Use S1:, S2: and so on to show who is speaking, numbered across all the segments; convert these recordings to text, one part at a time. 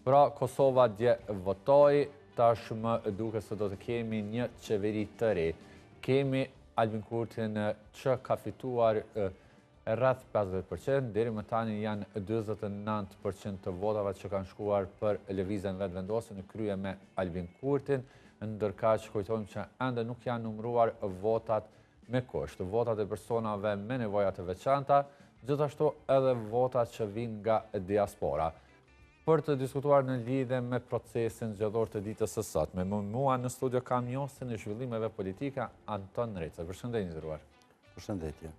S1: Pra, Kosova dje votoi, tashmë duke se do të kemi një qeveri të re. Kemi Albin Kurtin që ka fituar rreth 50%, deri më tani janë 29% të votave që kanë shkuar për lëvizjen vetëvendose në krye me Albin Kurtin, ndërkaq që kujtojmë që ende nuk janë numëruar votat me kusht, votat e personave me nevoja të veçanta, gjithashtu edhe votat që vinë nga diaspora. Për të diskutuar në lidhje me procesin zgjedhor të ditës së sotme, me mua në studio kam njohësin e zhvillimeve politike Anton Reca. Përshëndetje nderuar.
S2: Përshëndetje.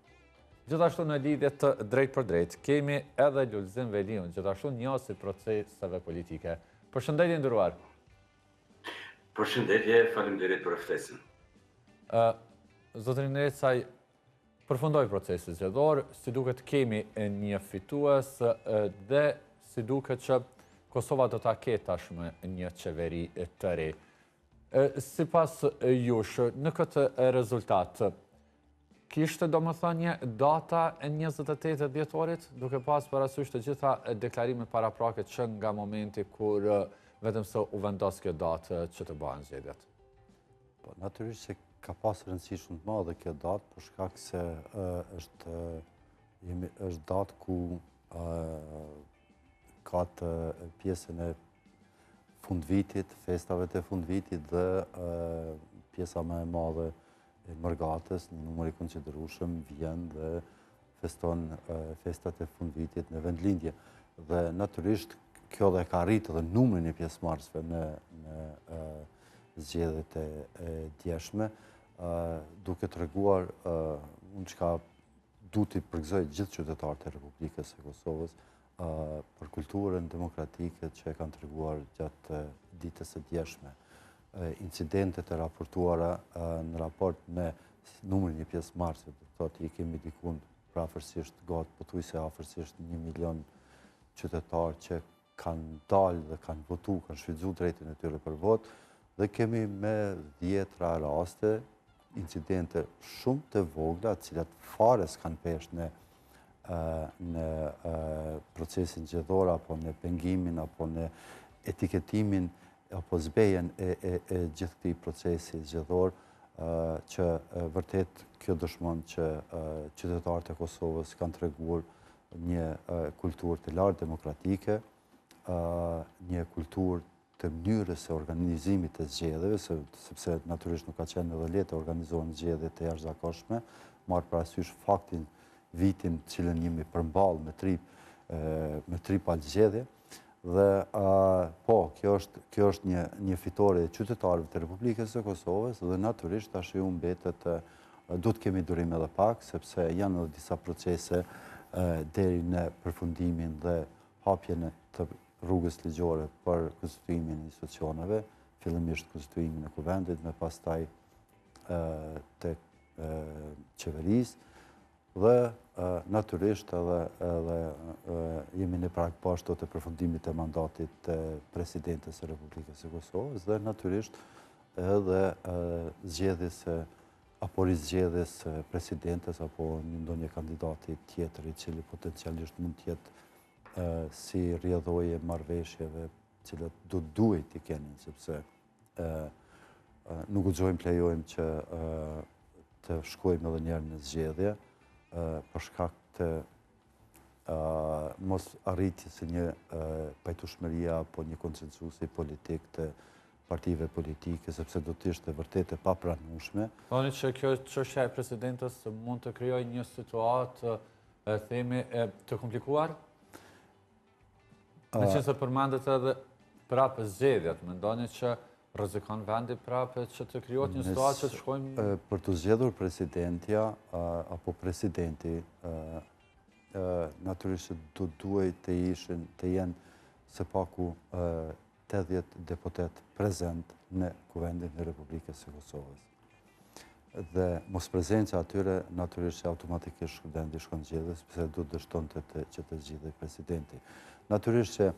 S1: Gjithashtu në lidhje të drejt për drejt, kemi edhe Lulzim Veliun, gjithashtu njohës i proceseve politike. Përshëndetje nderuar.
S3: Përshëndetje, faleminderit për ftesën.
S1: Zotrin Recaj, përfundoi procesi zgjedhor, si duket kemi një fitues dhe si duket që Kosova do ta ketë tashmë një qeveri të re. Sipas jush, në këtë rezultat, kishte domethënie data e 28 dhjetorit, duke pas parasysh të gjitha deklarimet paraprake që nga momenti kur vetëm se u vendos kjo datë që të bëhen zgjedhjet.
S2: Po, natyrisht se ka pas rëndësi shumë të madhe kjo datë, për shkak se është datë ku ka të pjesën e fundvitit, festave të fundvitit dhe pjesa më e madhe e Mërgatës, një numër i konsiderueshëm, vjen dhe feston festat e fundvitit në vendlindje. Dhe natyrisht kjo dhe ka rritë dhe numrin e pjesëmarrësve në zgjedhjet e djeshme, duke treguar unë çka du t'i përgëzoj gjithë qytetarët e Republikës së Kosovës për kulturën demokratike që e kanë treguar gjatë ditës së djeshme. Incidentet e raportuara në raport me numrin e pjesëmarrësve, do të thotë i kemi diku afërsisht pothuajse afërsisht 1 milion qytetarë që kanë dalë dhe kanë votuar, kanë shfrytzuar drejtin e tyre për votë, dhe kemi me 10 raste incidente shumë të vogla, të cilat fare s'kanë peshë në procesin zgjedhor, apo në pengimin, apo në etiketimin, apo zbejen e gjithë këtij procesi zgjedhor, që vërtet kjo dëshmon që qytetarët e Kosovës kanë treguar një kulturë të lartë demokratike, një kulturë të mënyrës së organizimit të zgjedhjeve, sepse natyrisht nuk ka qenë edhe lehtë të organizohen zgjedhje të jashtëzakonshme, marr parasysh faktin vitin cilën jemi përmballë me tri palë zgjedhje. Dhe po, kjo është një fitore e qytetarëve të Republikës së Kosovës dhe natyrisht tash ju mbetet do të kemi durim edhe pak, sepse janë edhe disa procese deri në përfundimin dhe hapjen të rrugës ligjore për konstituimin e institucioneve, fillimisht konstituimin e kuvendit, me pastaj të qeverisë, dhe natyrisht edhe jemi në prag poshtë të përfundimit të mandatit të presidentes së Republikës së Kosovës dhe natyrisht edhe zgjedhjes apo rizgjedhjes presidentes apo ndonjë kandidati tjetër i cili potencialisht mund të jetë si rrjedhoje marrëveshjeve cilat duhet të kenin, sepse nuk guxojmë plejojmë që të shkojmë edhe njerë në zgjedhje, për shkak të mos arritjes së një pajtueshmërie apo një konsensusi politik të partive politike, sepse do të ishte vërtet e papranueshme.
S1: Thoni që kjo çështja e presidentës mund të krijojë një situatë, themi, të komplikuar? Në qenë se përmendet edhe prapë zgjedhjet, mendoni që rrezikon vendi prapë që të krijohet një situatë që të shkojmë...
S2: Për të zgjedhur presidentja apo presidenti, natyrisht duhet të jenë së paku 80 deputet prezent në kuvendin e Republikës së Kosovës. Dhe mos prezenca atyre natyrisht automatikisht kuvendi shkon zgjedhjes, sepse do dështonte që të zgjidhej presidenti. Natyrisht që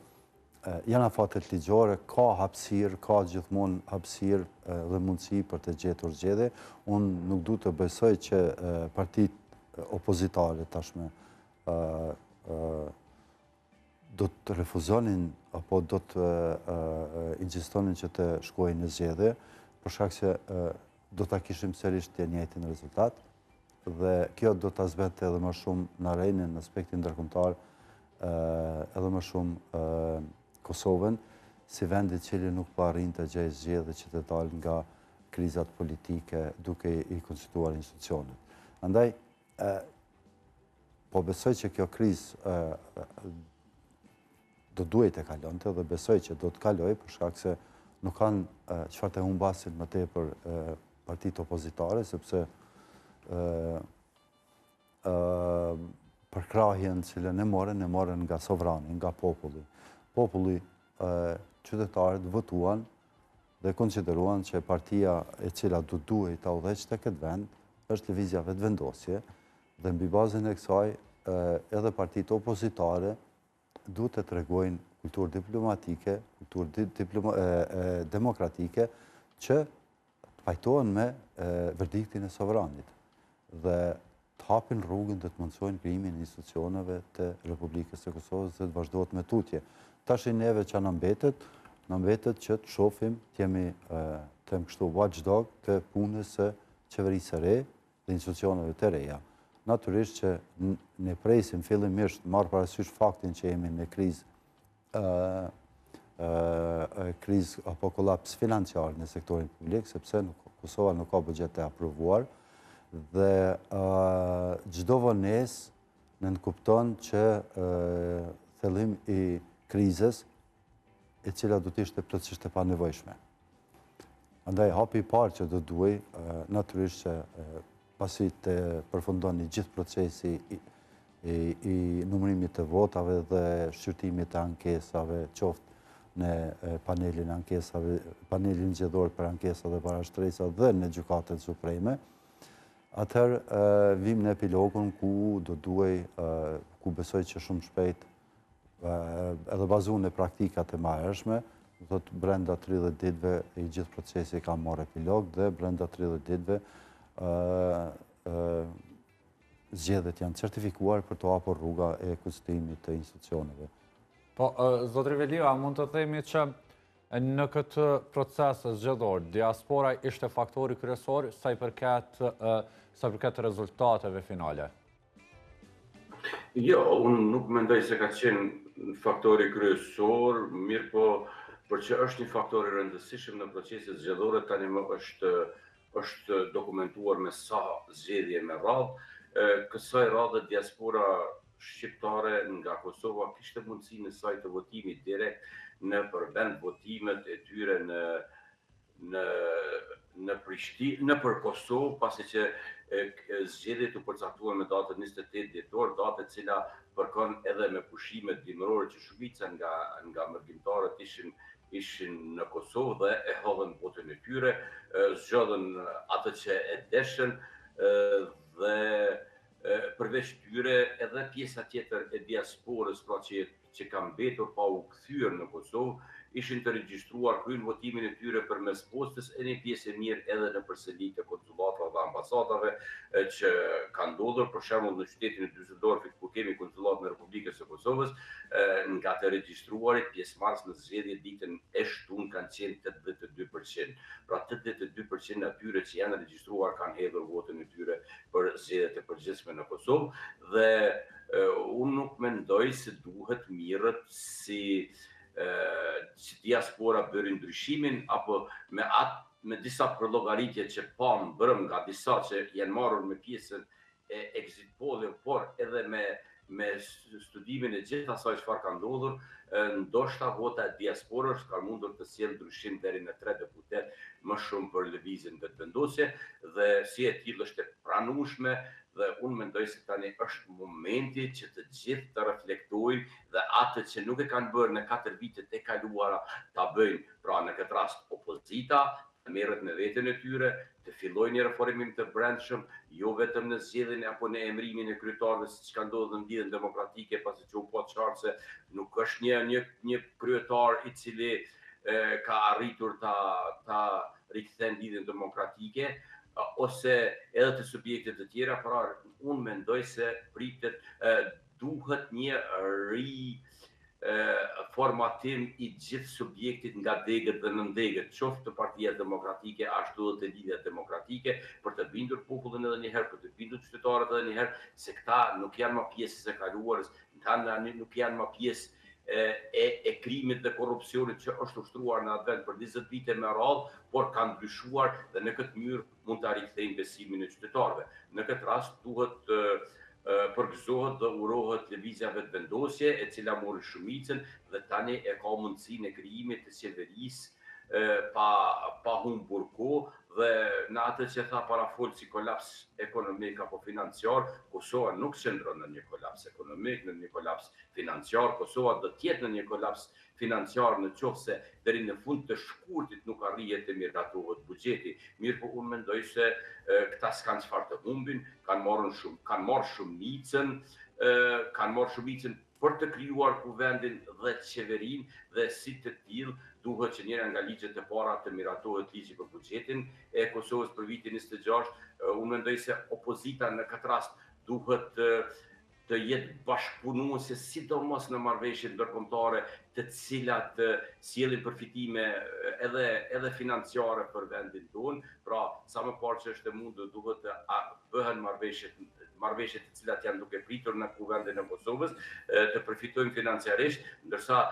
S2: janë afatet ligjore, ka hapësirë, ka gjithmonë hapësirë dhe mundësi për të gjetur zgjedhje. Unë nuk du të besoj që partitë opozitare tashme do të refuzonin apo do të insistonin që të shkojnë në zgjedhje, për shkak se do ta kishim sërish të njëjtin rezultat, dhe kjo do ta zbente edhe më shumë në arenën, në aspektin ndërkombëtar, edhe më shumë Kosovën, si vendi cili nuk po arrin të gjejë zgjedhje që të dalë nga krizat politike duke i konstituar institucionet. Andaj, po besoj që kjo krizë do duhet të kalonte dhe besoj që do të kaloj për shkak se nuk kanë çfarë të humbasin më tepër partitë opozitare, sepse përkrahjen që ne morën nga sovrani, nga populli. Populli, qytetarët votuan dhe konsideruan që partia e cila duhet ta udhëheqë të këtë vend është lëvizja vetëvendosje, dhe mbi bazën e kësaj edhe partitë opozitare duhet të tregojnë kulturë diplomatike, kulturë demokratike, që pajtohen me verdiktin e sovranit dhe të hapin rrugën dhe të mundsojnë krijimin e institucioneve të Republikës së Kosovës dhe të vazhdohet me tutje. Tash neve që na mbetet që të shohim, të jemi kështu watchdog të punës së qeverisë së re dhe institucioneve të reja. Natyrisht që ne presim fillimisht marrë parasysh faktin që jemi në krizë apo kolaps financiar në sektorin publik, sepse Kosova nuk ka buxhet të aprovuar dhe çdo vonesë nënkupton që thellim i krizës e cila do të ishte plotësisht e panevojshme. Andaj hapi i parë që do duhej natyrisht që pasi të përfundoni gjithë procesi i numërimit të votave dhe shqyrtimit të ankesave, qoftë në panelin zgjedhor për ankesa dhe parashtresa dhe në Gjykatën Supreme, atëherë vim në epilogun ku do duhej, ku besoj që shumë shpejt, edhe bazuar në praktikat e mëhershme, do të brenda 30 ditëve i gjithë procesi ka marrë epilog dhe brenda 30 ditëve zgjedhjet janë certifikuar për të hapur rruga e konstituimit të institucioneve.
S1: Po, zotri Velia, a mund të themi që në këtë proces zgjedhor, diaspora ishte faktori kryesor sa i përket rezultateve finale?
S3: Jo, unë nuk mendoj se ka qenë faktori kryesor, mirë po, për që është një faktor i rëndësishëm në proceset zgjedhore, tani më është dokumentuar me sa zgjedhje me radhë. Kësaj radhe diaspora shqiptare nga Kosova kishte mundësi në saj të votimit direkt në përvend votimet e tyre në për Kosovë, pasi që zgjedhjet u përcaktuan me datën 28 dhjetor, datë e cila përkon edhe me pushimet dimërore që shumica nga mërgjimtarët ishin në Kosovë dhe e hodhën votën e tyre, zgjodhen atë që e deshën dhe përveç tyre edhe pjesa tjetër e diasporës, pra që ka mbetur pa u kthyer në Kosovë, ishin të regjistruar kryen votimin e tyre përmes postës e një pjesë e mirë edhe në përsëritje të konsulatave dhe ambasadave që kanë ndodhur, për shembull në qytetin e Düsseldorfit ku kemi konsulat në Republikën e Kosovës, nga të regjistruarit pjesëmarrës në zgjedhje ditën e shtunë kanë qenë 82%. Pra 82% atyre që janë regjistruar kanë hedhur votën e tyre për zgjedhjet e përgjithshme në Kosovë dhe unë nuk mendoj se duhet mirët si diaspora bëri ndryshimin apo me disa përllogaritje që bërëm nga disa që janë marrur me pjesën e exit poll-it, por edhe me studimin e gjithë asaj çfarë ka ndodhur, ndoshta vota e diasporës ka mundur të sjellë ndryshim deri në 3 deputet më shumë për lëvizjen vetëvendosje dhe si e tillë është e pranueshme dhe unë mendoj se tani është momenti që të gjithë të reflektojnë dhe atë që nuk e kanë bërë në 4 vitet e kaluara ta bëjnë, pra në këtë rast opozita, të merret me veten e tyre, të fillojnë një reformim të brendshëm, jo vetëm në zgjedhjen apo në emërimin e kryetarëve siç ka ndodhur në ndjenjën demokratike, pasi që u po qartë se nuk është një kryetar i cili ka arritur ta rikthen ndjenjën demokratike, ose edhe të subjekte të tjera, pra unë mendoj se pritet duhet një formatim i gjithë subjektit nga degët dhe nëndegët, qoftë të Partia Demokratike, ashtu dhe të Lidhja Demokratike, për të bindur popullin edhe njëherë, për të bindur qytetarët edhe njëherë, se këta nuk janë ma pjesës e kaluarës, nuk janë ma pjesë e krimit dhe korupcionit që është ushtruar në atë vend për 20 vite me radhë, por kanë ndryshuar dhe në këtë mënyrë mund të rikthejnë besimin e qytetarëve. Në këtë rast duhet përgëzohet dhe urohet lëvizjave të vendosje, e cila mori shumicën dhe tani e ka mundësinë e krijimit të qeverisë pa humbur kohë, dhe në atë që tha parafol si kolaps ekonomik apo financiar, Kosova nuk qëndron në një kolaps ekonomik, në një kolaps financiar. Kosova do të jetë në një kolaps financiar në qoftë se deri në fund të shkurtit nuk arrihet të miratohet buxheti. Mirë, po unë mendoj se këta s'kan çfarë të humbin, kanë marrë shumicën për të krijuar kuvendin dhe qeverinë, dhe si të tillë duhet që njëra nga ligjet e para të miratohet ligji për buxhetin e Kosovës për vitin 26. Unë mendoj se opozita në këtë rast duhet të jetë bashkëpunuese, sidomos në marrëveshjet ndërkombëtare, të cilat sjellin përfitime edhe financiare për vendin tonë. Pra, sa më parë që është e mundur, duhet të bëhen marrëveshje të cilat janë duke pritur në kuvendin e Kosovës, të përfitojnë financiarisht, ndërsa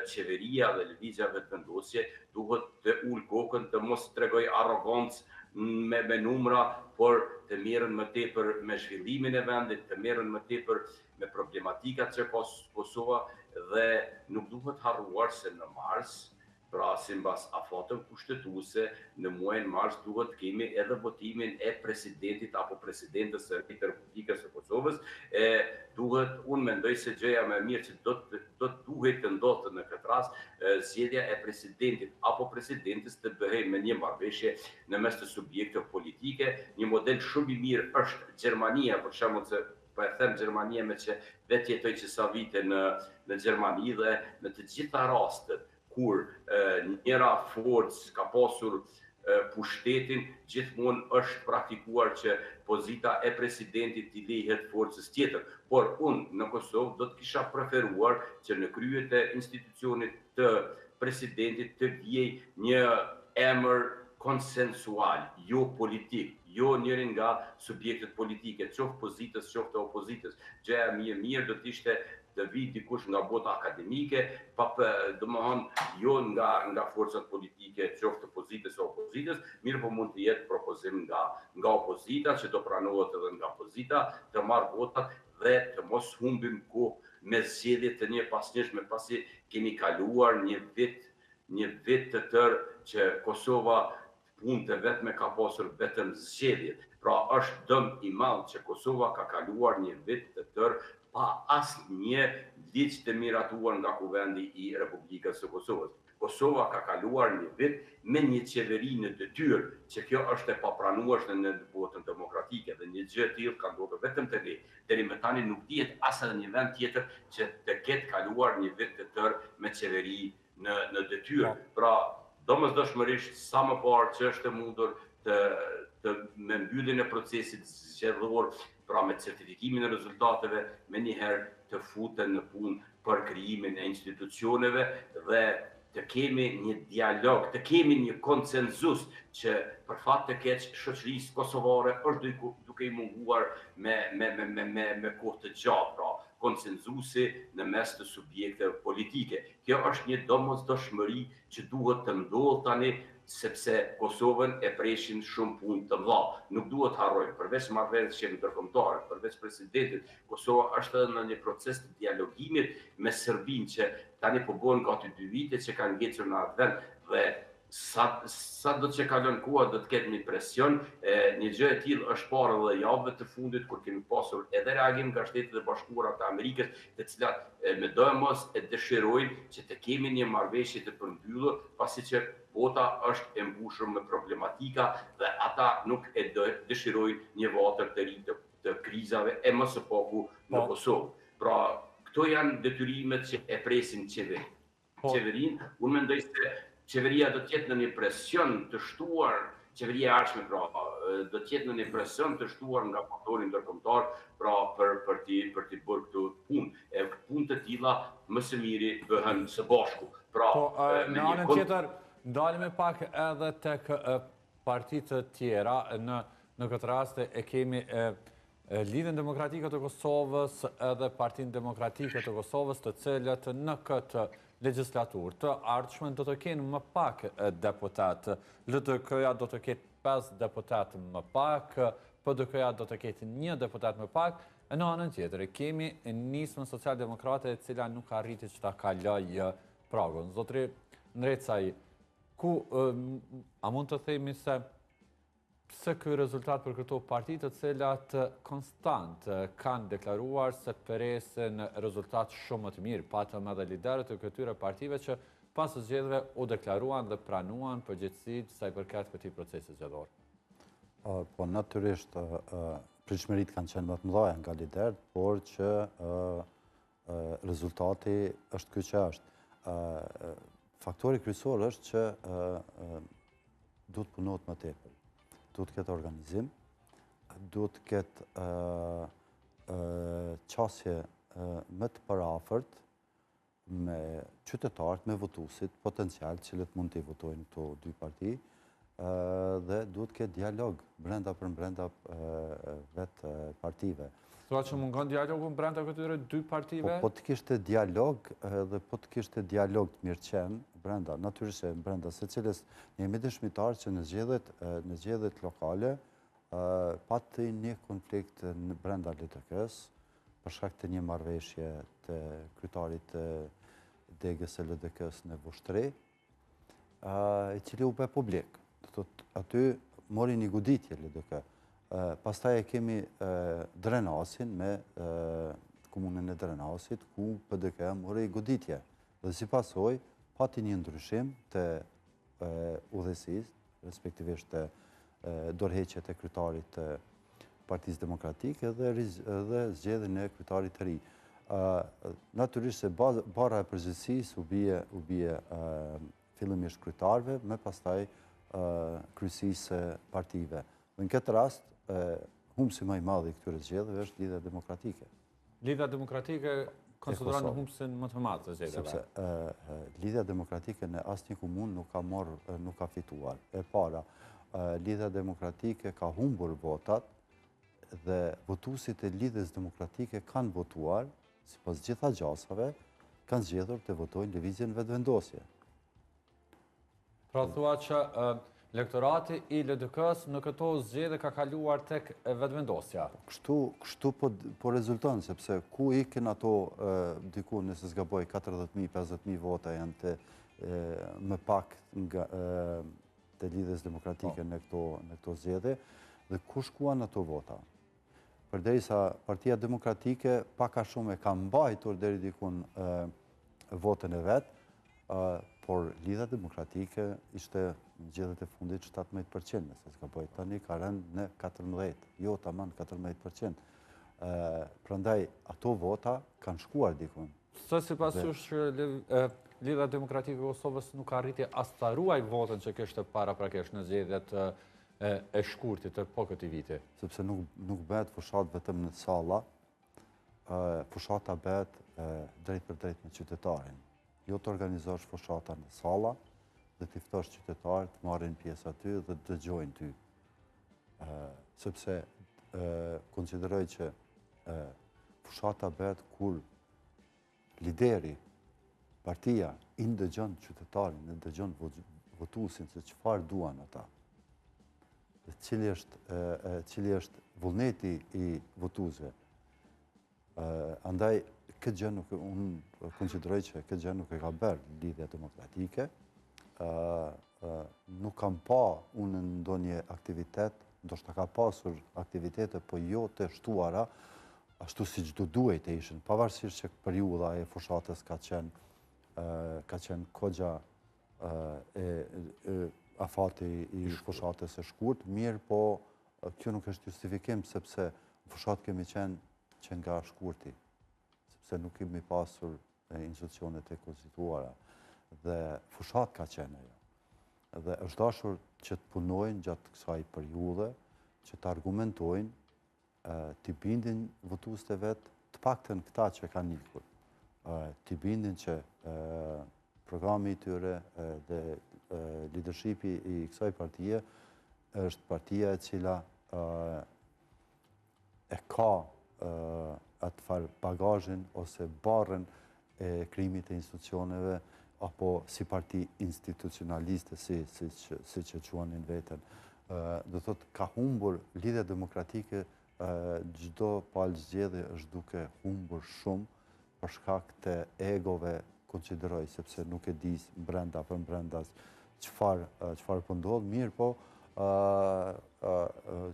S3: qeveria dhe lëvizjave të vendosje duhet të ulë kokën, të mos tregoj arrogancë me numra, por të merren më tepër me zhvillimin e vendit, të merren më tepër me problematikat që ka Kosova, dhe nuk duhet harruar se në mars, pra sipas afateve kushtetuese, në muajin mars duhet kemi edhe votimin e presidentit apo presidentës së Republikës së Kosovës. Unë mendoj se gjëja më e mirë që do duhet të ndodhte në këtë rast, zgjedhja e presidentit apo presidentës të bëhej me një marrëveshje në mes të subjekteve politike. Një model shumë i mirë është Gjermania, për shembull, se po e them Gjermania me që vetë jetoj që sa vite në Gjermani, dhe në të gjitha rastet kur njëra forcë ka pasur pushtetin, gjithmonë është praktikuar që pozita e presidentit t'i lehet forcës tjetër. Por unë në Kosovë do të kisha preferuar që në kryet e institucionit të presidentit të vijej një emër konsensual, jo politik, jo njërin nga subjektet politike, qoftë pozitës, qoftë opozitës. Gjëja mirë do të ishte të vi dikush nga bota akademike, jo nga forcat politike, qoftë të pozitës o opozitës, mirë po mund të jetë propozim nga opozita, që do pranohet edhe nga opozita, të marrë votat dhe të mos humbim kohë me zgjedhje të një pasnjëshme, pasi kemi kaluar një vit të tërë që Kosova punë të vetme ka pasur vetëm zgjedhjet. Pra është dëm i madh që Kosova ka kaluar një vit të tërë pa asnjë ligj të miratuar nga kuvendi i Republikës së Kosovës. Kosova ka kaluar një vit me një qeveri në detyrë, që kjo është e papranueshme në botën demokratike, dhe një gjë e tillë ka ndodhur vetëm te ne. Deri më tani nuk dihet as edhe një vend tjetër që të ketë kaluar një vit të tërë me qeveri në detyrë. Pra, domosdoshmërisht sa më parë që është e mundur me mbylljen e procesit zgjedhor, pra me certifikimin e rezultateve, me njëherë të futen në punë për krijimin e institucioneve dhe të kemi një dialog, të kemi një konsenzus që për fat të keq shoqërisë kosovare është duke i munguar me kohë të gjatë, pra konsenzusi në mes të subjekteve politike. Kjo është një domosdoshmëri që duhet të ndodhë tani, sepse Kosovën e preshin shumë punë të mëdha. Nuk duhet harrojmë, përveç marrëveshjeve ndërkombëtare, përveç presidentit, Kosova është edhe në një proces të dialogimit me Serbinë, që tani po bëhen gati 2 vite që kanë ngecur në atë vend, dhe sa do të kalon koha do të ketë një presion. Një gjë e tillë është parë edhe javëve të fundit, kur kemi pasur edhe reagim nga Shtetet e Bashkuara të Amerikës, të cilat me dëmos e dëshirojnë që të kemi një marrëveshje të përmbyllur, pasi që bota është e mbushur me problematika dhe ata nuk e dëshirojnë një vatër të ri të krizave e më së paku në Kosovë. Pra, këto janë detyrimet që e presin qeverinë. Unë mendoj se qeveria do të jetë në një presion të shtuar, qeveria e ardhshme, pra do t'jetë në një presion të shtuar nga faktori ndërkombëtar, pra për t'i bërë këtë punë. E punë të tilla më së miri bëhen së bashku. Pra,
S1: në anën tjetër, ndalemi pak edhe tek partitë të tjera. Në këtë rast e kemi Lidhjen Demokratike të Kosovës edhe Partinë Demokratike të Kosovës, të cilët në këtë legjislaturë të ardhshme do të kenë më pak deputat. LDK-ja do të ketë 5 deputat më pak, PDK-ja do të ketë 1 deputat më pak. Në anën tjetër, kemi nismën socialdemokrate e cila nuk arriti që ta kaloj pragun. Zotri Ndrecaj, a mund të themi se pse ky rezultat për këto partitë të cilat konstant kanë deklaruar se presin rezultat shumë më të mirë, patëm edhe liderët e këtyre partive që pas zgjedhjeve u deklaruan dhe pranuan përgjegjësitë sa i përket këtij procesi zgjedhor.
S2: Po natyrisht pritshmëritë kanë qenë më të mëdha nga liderët, por që rezultati është ky që është. Faktori kryesor është që duhet punohet më tepër. Duhet të ketë organizim, duhet të ketë qasje më të parafërt me qytetarët, me votuesit potencial, cilët mund të votojnë këto dy parti, dhe duhet të ketë dialog brenda vetë partive.
S1: Thua që mungon dialogu brenda këtyre dy partive?
S2: Po të kishte dialog dhe po të kishte dialog të mirëqen brenda, natyrisht brenda secilës jemi dëshmitar që në zgjedhjet lokale pati një konflikt në brenda LDK-s për shkak të një marrëveshje të kryetarit të degës së LDK-s në Vushtri, i cili u bë publik. Aty mori një goditje LDK. Pastaj e kemi Drenasin me komunën e Drenasit, ku PDK mori goditje. Dhe si pasoj, pati një ndryshim të udhëheqësisë, respektivisht të dorëheqjet e kryetarit të Partisë Demokratike dhe zgjedhjen e kryetarit të ri. Natyrisht se bara e përgjithësisë u bie fillimisht kryetarëve, me pastaj kryesisë së partive. Në këtë rast, humbsi më i madh i këtyre zgjedhjeve është Lidhja Demokratike.
S1: Lidhja Demokratike konsideron në humbsin më të madh të zgjedhjeve.
S2: Sepse Lidhja Demokratike në asnjë komunë nuk ka fituar. E para, Lidhja Demokratike ka humbur votat dhe votuesit e Lidhjes Demokratike kanë votuar, sipas gjitha gjasave, kanë zgjedhur të votojnë lëvizjen vetëvendosje.
S1: Pra thua që elektorati i LDK-s në këto zgjedhje ka kaluar tek vetëvendosja.
S2: Kështu po rezulton, sepse ku ikin ato diku, nëse s'gaboj, 40.000-50.000 vota janë të më pak nga të Lidhjes Demokratike në këto zgjedhje, dhe ku shkuan ato vota? Përderisa Partia Demokratike pak a shumë e ka mbajtur deri diku votën e vet, por Lidhja Demokratike ishte në zgjedhjet e fundit 17%, nëse s'gaboj, tani ka rënë në 14%, jo tamam 14%. Prandaj ato vota kanë shkuar dikun.
S1: Se sipas jush Lidhja Demokratike e Kosovës nuk arriti as ta ruaj votën që kishte paraprakisht në zgjedhjet e shkurtit të po këtij viti.
S2: Sepse nuk bëhet fushat vetëm në salla, fushata bëhet drejt për drejt me qytetarin. Jo të organizosh fushata në salla, dhe t'i ftosh qytetarët, marrin pjesë aty dhe dëgjojnë ty. Sepse konsideroj që fushata bëhet kur lideri, partia, i ndëgjon qytetarin, i ndëgjon votuesin se çfarë duan ata. Cili është vullneti i votuesve. Andaj, këtë gjë unë konsideroj që këtë gjë nuk e ka bërë Lidhja Demokratike, nuk kam pa unë në ndonjë aktivitet, ndoshta ka pasur aktivitete, po jo të shtuara, ashtu si që duhet të ishin, pavarësisht që periudha e fushatës ka qenë kogja afati i fushatës e shkurt, mirë po kjo nuk është justifikim, sepse fushat kemi qenë që nga shkurti, sepse nuk kemi pasur institucionet e konstituara. Dhe fushat ka qenë ajo. Dhe është dashur që të punojnë gjatë kësaj periudhe, që të argumentojnë, t'i bindin votues të vetë, të paktën këta që kanë ikur, t'i bindin që programi i tyre dhe leadershipi i kësaj partije është partia e cila e ka atë farë bagazhin ose barën e krijimit të institucioneve apo si parti institucionaliste, si që quanin veten. Do thot, ka humbur lidhja demokratike, çdo palë zgjedhje është duke humbur shumë për shkak të egove, konsideroj, sepse nuk e di brenda për mbrendas çfarë po ndodh, mirë po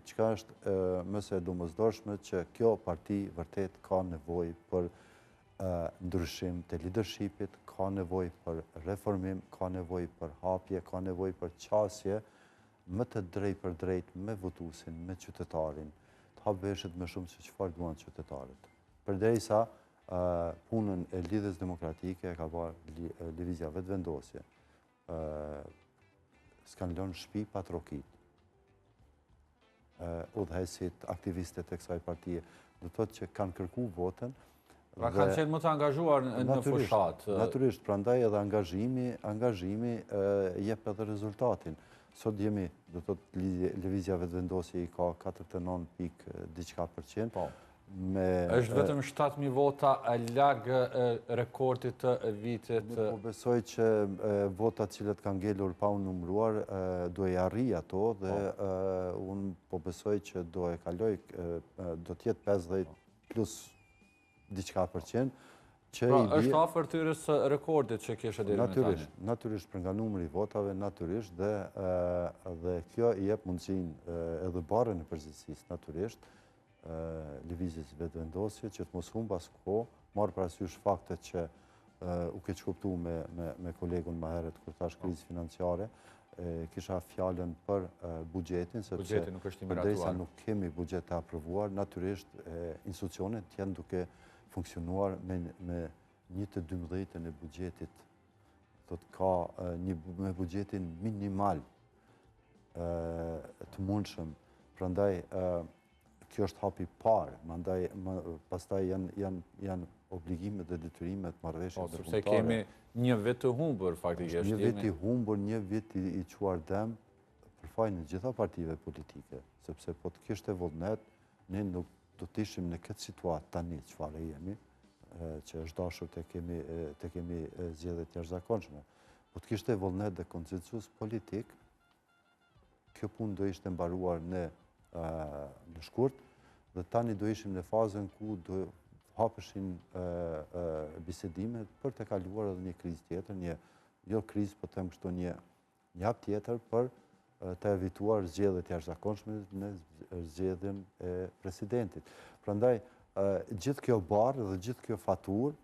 S2: çka është mëse e domosdoshme që kjo parti vërtet ka nevojë për ndryshim të leadershipit, ka nevojë për reformim, ka nevojë për hapje, ka nevojë për qasje më të drejt për drejt me votuesin, me qytetarin, të hap veshët më shumë se çfarë duan qytetarët. Përderisa punën e lidhjes demokratike e ka bërë lëvizja vetëvendosje. S'kan lënë shtëpi pa trokit. Udhëheqësit, aktivistët e kësaj partie, do të thotë që kanë kërkuar votën.
S1: Pra kanë qenë më të angazhuar në fushat.
S2: Natyrisht, prandaj edhe angazhimi jep edhe rezultatin. Sot jemi, do të thotë, lëvizja vetëvendosje i ka 49 pikë diçka %.
S1: Është vetëm 7.000 vota lag rekordit të vitit.
S2: Po besoj që votat cilët kanë ngelur pa u numëruar do e arrijë ato dhe unë po besoj që do e kaloj, do t'jetë 50 plus diçka %.
S1: Pra është afër tyrës rekordit që kishe deri më tani.
S2: Natyrisht për nga numri i votave, natyrisht dhe kjo i jep mundësinë edhe barën e përgjithësisë, natyrisht, lëvizjes vetëvendosje, që të mos humbas kohë, marrë parasysh faktet që u ke kuptu me kolegun më herët kur thash krizë financiare, kisha fjalën për buxhetin, sepse përderisa nuk kemi buxhet të aprovuar, natyrisht institucionet janë duke funksionuar me 1/12 e buxhetit. Do të ka me buxhetin minimal të mundshëm. Prandaj kjo është hapi parë, pastaj janë obligimet dhe detyrimet, marrëveshjet dhe
S1: sepse kemi një vit të humbur faktikisht.
S2: Një vit i humbur, një vit i quar dem për fajin e gjitha partive politike, sepse po të kishte vullnet, ne nuk do të ishim në këtë situatë tani çfarë jemi, që është dashur të kemi zgjedhje të jashtëzakonshme. Po të kishte vullnet dhe konsensus politik, kjo punë do ishte mbaruar në shkurt, dhe tani do ishim në fazën ku do hapeshin bisedimet për të kaluar edhe një krizë tjetër, jo krizë, po them kështu një hap tjetër për të evituar zgjedhjet e jashtëzakonshme në zgjedhjen e presidentit. Prandaj gjithë kjo barë dhe gjithë kjo faturë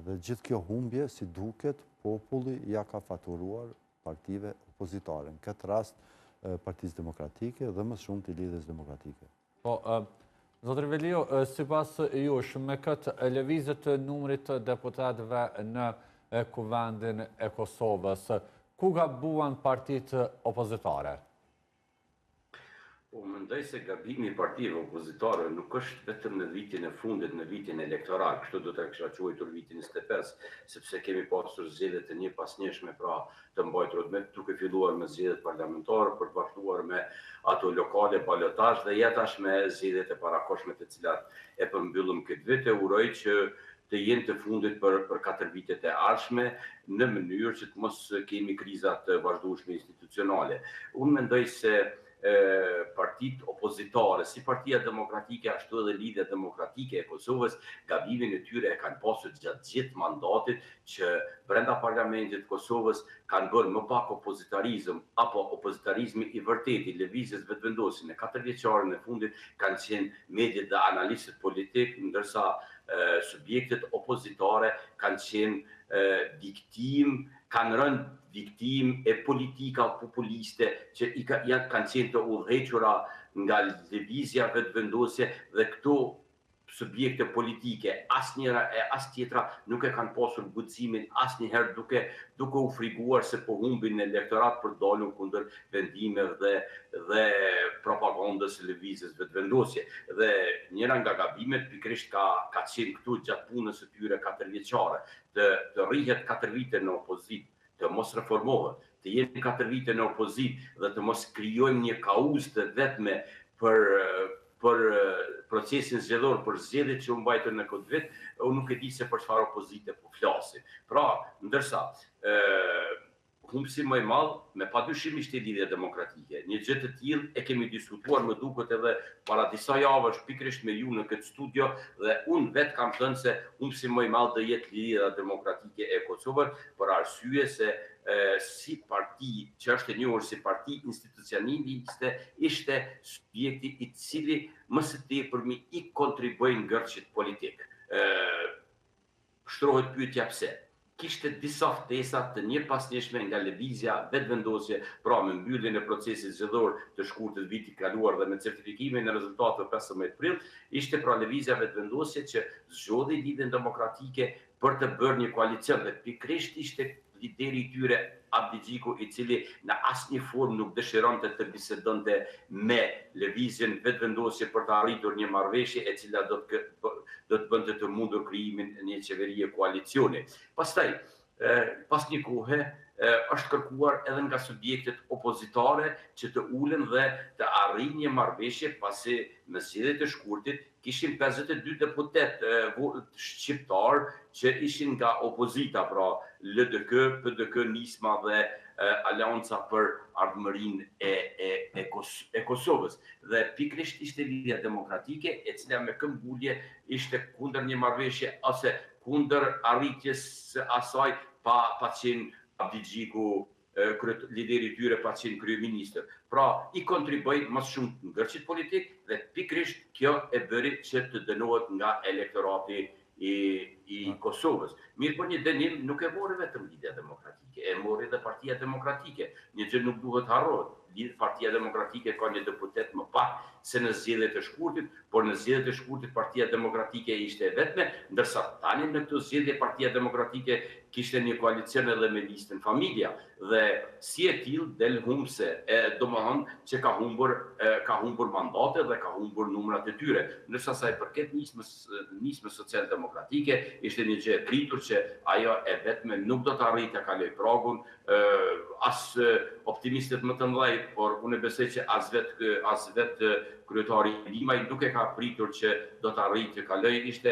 S2: dhe gjithë kjo humbje, si duket, populli ja ka faturuar partive opozitare. Në këtë rast Partisë Demokratike dhe më shumë të Lidhjes Demokratike.
S1: Po, Zotër Velio, sipas jush, me këtë lëvizje të numrit të deputetëve në Kuvendin e Kosovës, ku gabuan partitë opozitare?
S3: Po, mendoj se gabimi i partive opozitare nuk është vetëm në vitin e fundit, në vitin elektoral, kështu do të kisha quajtur vitin 25, sepse kemi pasur zgjedhje të njëpasnjëshme, pra të mbajtur duke filluar me zgjedhjet parlamentare, për të vazhduar me ato lokale balotazh dhe jetash me zgjedhjet e parakohshme të cilat e përmbyllëm këtë vit. Uroj që të jenë të fundit për 4 vitet e ardhshme në mënyrë që të mos kemi krizat të vazhdueshme institucionale. Unë mendoj se partit opozitare, si Partia Demokratike, ashtu edhe Lidhja Demokratike e Kosovës, gabimin e tyre e kanë pasur gjatë gjithë mandatit që brenda parlamentit të Kosovës kanë bërë më pak opozitarizëm apo opozitarizmi i vërtet i lëvizjes vetëvendosje në 4 vjeçarin e fundit kanë qenë mediat dhe analistët politik, ndërsa subjektet opozitare kanë qenë kanë rënë viktim e politika populiste që kanë qenë të udhëhequra nga lëvizja vetëvendosje dhe këto subjekte politike, asnjëra e as tjetra nuk e kanë pasur guximin asnjëherë duke u friguar se po humbin në elektorat për dalur kundër vendimeve dhe propagandës së lëvizjes vetëvendosje. Dhe njëra nga gabimet pikërisht ka qenë këtu gjatë punës së tyre 4 vjeçare, të rrihet 4 vite në opozitë, të mos reformohet, të jemi 4 vite në opozitë dhe të mos krijojmë një kauz të vetme për procesin zgjedhor, për zgjedhjet që u mbajtën në këtë vit, unë nuk e di se për çfarë opozite po flasim. Pra, ndërsa humbsi më i madh, me padyshim ishte Lidhja Demokratike. Një gjë të tillë e kemi diskutuar më duket edhe para disa javësh pikërisht me ju në këtë studio dhe unë vetë kam thënë se humbsi më i madh do jetë Lidhja Demokratike e Kosovës për arsye se si parti që është e njohur si parti institucionaliste ishte subjekti i cili më së tepërmi i kontribuoi në ngërçit politik. Shtrohet pyetja pse. Kishte disa ftesa të njëpasnjëshme nga lëvizja vetëvendosje, pra me mbylljen e procesit zgjedhor të shkurtër vitit kaluar dhe me certifikimin e rezultateve 15 prill, ishte pra lëvizja vetëvendosje që zgjodhi Lidhjen Demokratike për të bërë një koalicion dhe pikërisht ishte lideri i tyre Abdi Xhiku, i cili në asnjë formë nuk dëshironte të bisedonte me lëvizjen vetëvendosje për të arritur një marrëveshje e cila do të bënte të mundur krijimin e një qeverie koalicioni. Pastaj, pas një kohe, është kërkuar edhe nga subjektet opozitare që të ulen dhe të arrijnë një marrëveshje pasi në zgjedhjet e shkurtit kishin 52 deputet shqiptar që ishin nga opozita, pra LDK, PDK, Nisma dhe Aleanca për Ardhmërinë e Kosovës. Dhe pikërisht ishte Lidhja Demokratike, e cila me këmbgulje ishte kundër një marrëveshje ose kundër arritjes së asaj pa qenë Abdi Xhiku, lideri i tyre pa qenë kryeministër. Pra, i kontriboi më shumë në ngërçit politik dhe pikërisht kjo e bëri që të dënohet nga elektorati i Kosovës. Mirë, por një dënim nuk e mori vetëm Lidhja Demokratike, e mori edhe Partia Demokratike. Një gjë nuk duhet harrohet. Partia Demokratike ka një deputet më pak se në zgjedhjet e shkurtit, por në zgjedhjet e shkurtit Partia Demokratike ishte e vetme, ndërsa tani në këtë zgjedhje Partia Demokratike kishte një koalicion edhe me listën Familja dhe si e tillë del humbse, domethënë që ka humbur mandate dhe ka humbur numrat e tyre. Ndërsa sa i përket nismës socialdemokratike ishte një gjë e pritur që ajo e vetme nuk do të arrijë të kalojë pragun, as optimistët më të mëdhenj, por unë besoj që as vetë kryetari Limaj nuk e ka pritur që do të arrijë të kalojë. Ishte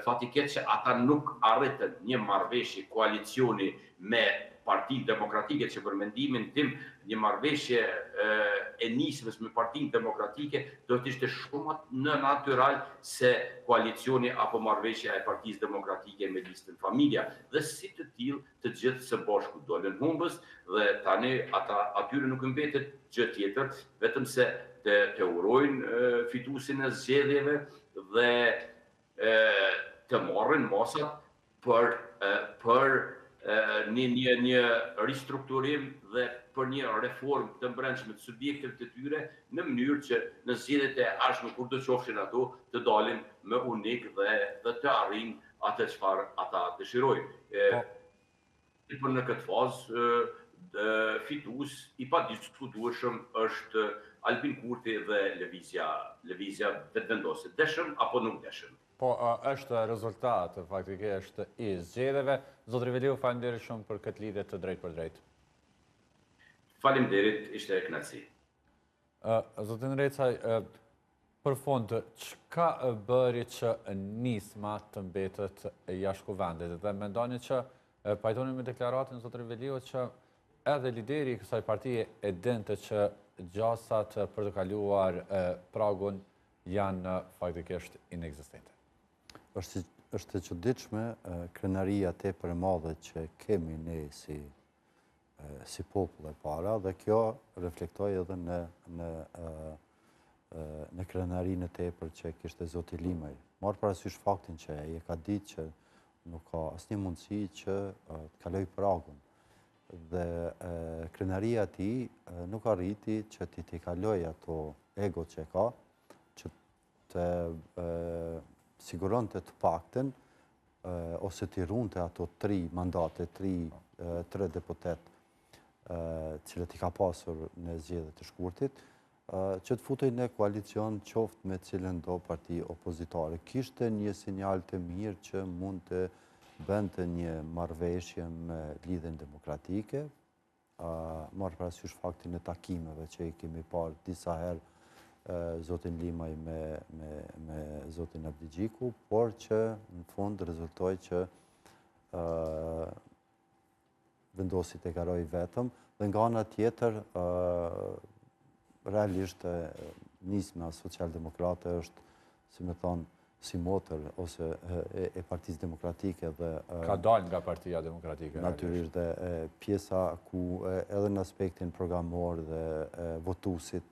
S3: fati i keq që ata nuk arritën një marrëveshje koalicioni me Partinë Demokratike, që për mendimin tim një marrëveshje e nismës me Partinë Demokratike do të ishte shumë në natyral se koalicioni apo marrëveshja e Partisë Demokratike me listën Familja. Dhe si të tillë të gjithë së bashku dolën humbës dhe tani atyre nuk mbetet gjë tjetër vetëm se të urojnë fituesin e zgjedhjeve dhe të marrin masat për një ristrukturim dhe për një reformë të brendshme të subjekteve të tyre në mënyrë që në zgjedhjet e ardhshme kur do qofshin ato të dalin më unik dhe të arrijnë atë çfarë ata dëshirojnë. Por në këtë fazë fitues i padiskutueshëm është Albin Kurti dhe lëvizja vetëvendosje. Dëshëm apo nuk dëshëm?
S1: Po, është rezultat faktikisht i zgjedhjeve. Zotri Veliu, faleminderit shumë për këtë lidhje të drejtë për drejtë.
S3: Faleminderit, ishte e kënaqësi.
S1: Zotin Recaj, për fund, çka bëri që nisma të mbetet jashtë kuvendit? Dhe mendoni që pajtoni me deklaratën zotri Veliu që edhe lideri i kësaj partie e dinte që gjasat për të kaluar pragun janë faktikisht inekzistente.
S2: Është e çuditshme krenaria tepër e madhe që kemi ne si popull e para dhe kjo reflektoi edhe në krenarinë e tepër që kishte zoti Limaj. Marr parasysh faktin që ai e ka ditë që nuk ka asnjë mundësi që të kaloj pragun. Dhe krenaria e tij nuk arriti që t'i kaloj ato ego që ka, që të siguronte të pakten ose të runte ato 3 mandate, 3 deputet cilët i ka pasur në zgjedhjet të shkurtit, që të futej në koalicion qoftë me cilën do parti opozitare. Kishte një sinjal të mirë që mund të bënte një marrëveshje me Lidhjen Demokratike, marrë parasysh faktin e takimeve që i kemi parë disa herë zotin Limaj me zotin Abdigjiku, por që në fund rezultoi që vendosi të garoj vetëm, dhe nga ana tjetër realisht nisma socialdemokrate është, si me thonë, si motër ose e Partisë Demokratike dhe
S1: ka dalë nga Partia Demokratike.
S2: Natyrisht dhe pjesa ku edhe në aspektin programor dhe votusit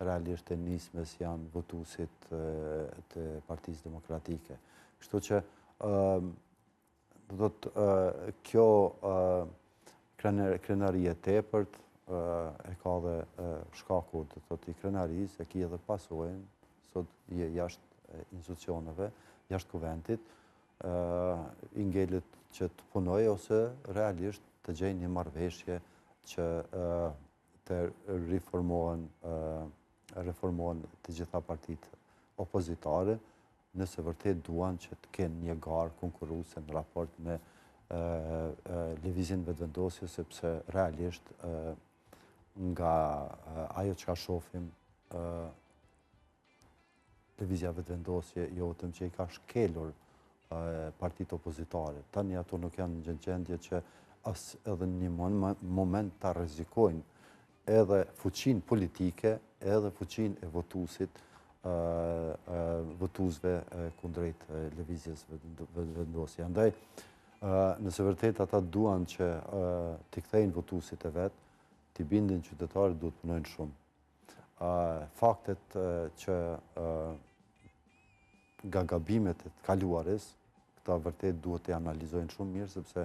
S2: realisht e nismes janë votusit të Partisë Demokratike. Kështu që do të kjo krenarie tepërt e ka dhe shkaku të thotë i krenarisë, e ki edhe pasojën, sot je jashtë institucioneve, jashtë kuventit, i ngelit që të punoj ose realisht të gjejnë një marrëveshje që të reformohen të gjitha partitë opozitare, nëse vërtet duan që të kenë një garë konkurruese në raport me lëvizjen vetëvendosje, sepse realisht nga ajo që ka shohim lëvizja vetëvendosje jo vetëm që i ka shkelur partitë opozitare. Tani ato nuk janë në gjendje që as edhe në një moment ta rrezikojnë edhe fuqinë politike, edhe fuqinë e votuesve kundrejt lëvizjes vetëvendosje. Andaj, nëse vërtet ata duan që t'i kthejnë votuesit e vet, t'i bindin qytetarët, duhet punojnë shumë. Faktet që nga gabimet e të kaluares, këta vërtet duhet të analizojnë shumë mirë, sepse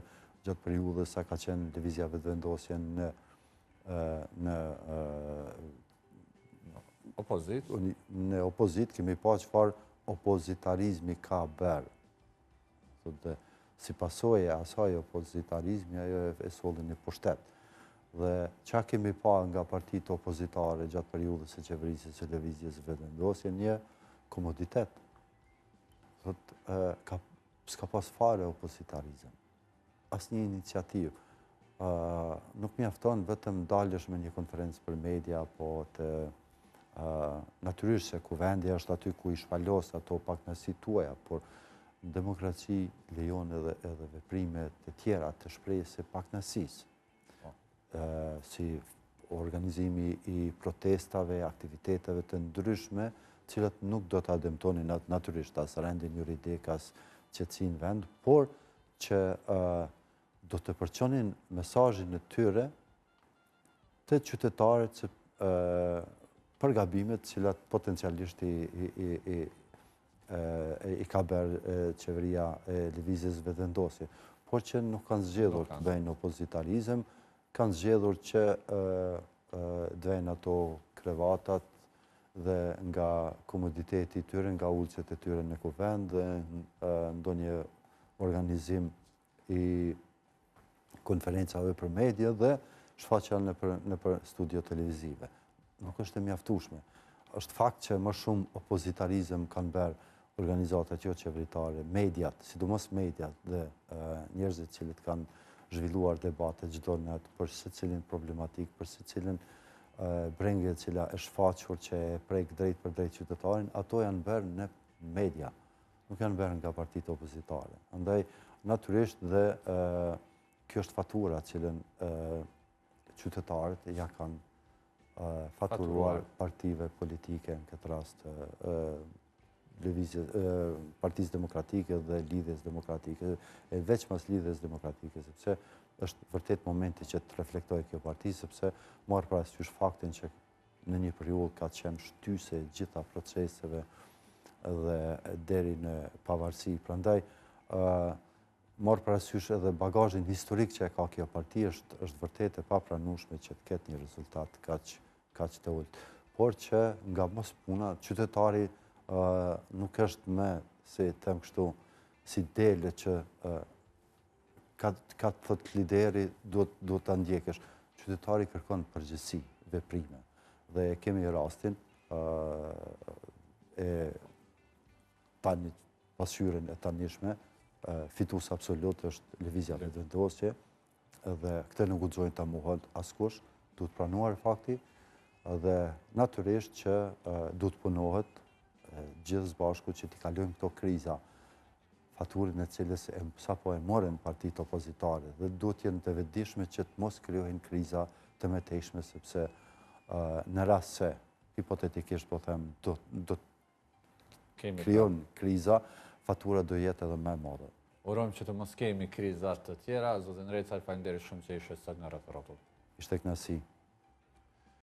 S2: gjatë periudhës sa ka qenë lëvizja vetëvendosje në opozit, kemi pa çfarë opozitarizmi ka bërë. Si pasojë e asaj opozitarizmi, ajo e solli në pushtet. Dhe qa kemi pa nga partitë opozitare gjatë periudhës së qeverisjes së lëvizjes vetëvendosje, një komoditet. S'ka pas fare opozitarizëm. Asnjë iniciativë. Nuk mjafton vetëm dalësh me një konferencë për media, apo të natyrisht se kuvendi është aty ku i shpalos ato pakënaqësitë tuaja, por demokraci lejon edhe veprime të tjera të shprehjes së pakënaqësisë. Si organizimi i protestave, aktiviteteve të ndryshme, cilat nuk do ta dëmtonin natyrisht as rendin juridik, as qetësinë vend, por që do të përçonin mesazhin e tyre të qytetarët për gabimet cilat potencialisht i ka bërë qeveria e lëvizjes vetëvendosje, por që nuk kanë zgjedhur të bëjnë opozitarizëm, kanë zgjedhur që dvejnë ato krevatat dhe nga komoditeti tyre, nga ulqet e tyre në kuvend dhe ndonjë organizim i konferencave për media dhe shfaqja në për studio televizive. Nuk është e mjaftueshme. Është fakt që më shumë opozitarizëm kanë bërë organizatat jo qeveritare, mediat, sidomos mediat dhe njerëzit cilët kanë zhvilluar debate çdo natë për secilin problematik, për secilin brengje cila e shfaqur që e prek drejt për drejt qytetarin, ato janë bërë në media, nuk janë bërë nga partitë opozitare. Andaj, natyrisht dhe kjo është fatura cilën qytetarët ja kanë faturuar partive politike, në këtë rast Partisë Demokratike dhe Lidhjes Demokratike, e veç mas Lidhjes Demokratike, sepse është vërtet momenti që të reflektoj kjo parti, sepse marrë parasysh faktin që në një periudhë ka qenë shtyse gjitha proceseve dhe deri në pavarësi. Prandaj, marrë parasysh edhe bagazhin historik që e ka kjo parti, është vërtet e papranueshme që të ketë një rezultat kaq të ulët. Por që nga mos puna, qytetari nuk është me se them kështu, si dele që ka të thot lideri, duhet të ndjekesh. Qytetari kërkon përgjithësi, veprime. Dhe kemi rastin e pasqyrën e tanishme, fitus absolut është Lëvizja Vetëvendosje, dhe këte nuk guxojnë të muhon askush, duhet pranuar fakti, dhe natyrisht që duhet punohet gjithë bashku që t'i kalojmë këto kriza, faturin e cilës sapo e morën partitë opozitare, dhe duhet jenë të vetëdijshme që të mos krijohen kriza të mëtejshme, sepse në rast se, hipotetikisht po them, do të krijon kriza, fatura do jetë edhe më e madhe.
S1: Urojmë që të mos kemi krizat të tjera. Zotin Recar, faleminderit shumë që ishe sot në Rreth Rrotull.
S2: Ishte kënaqësi.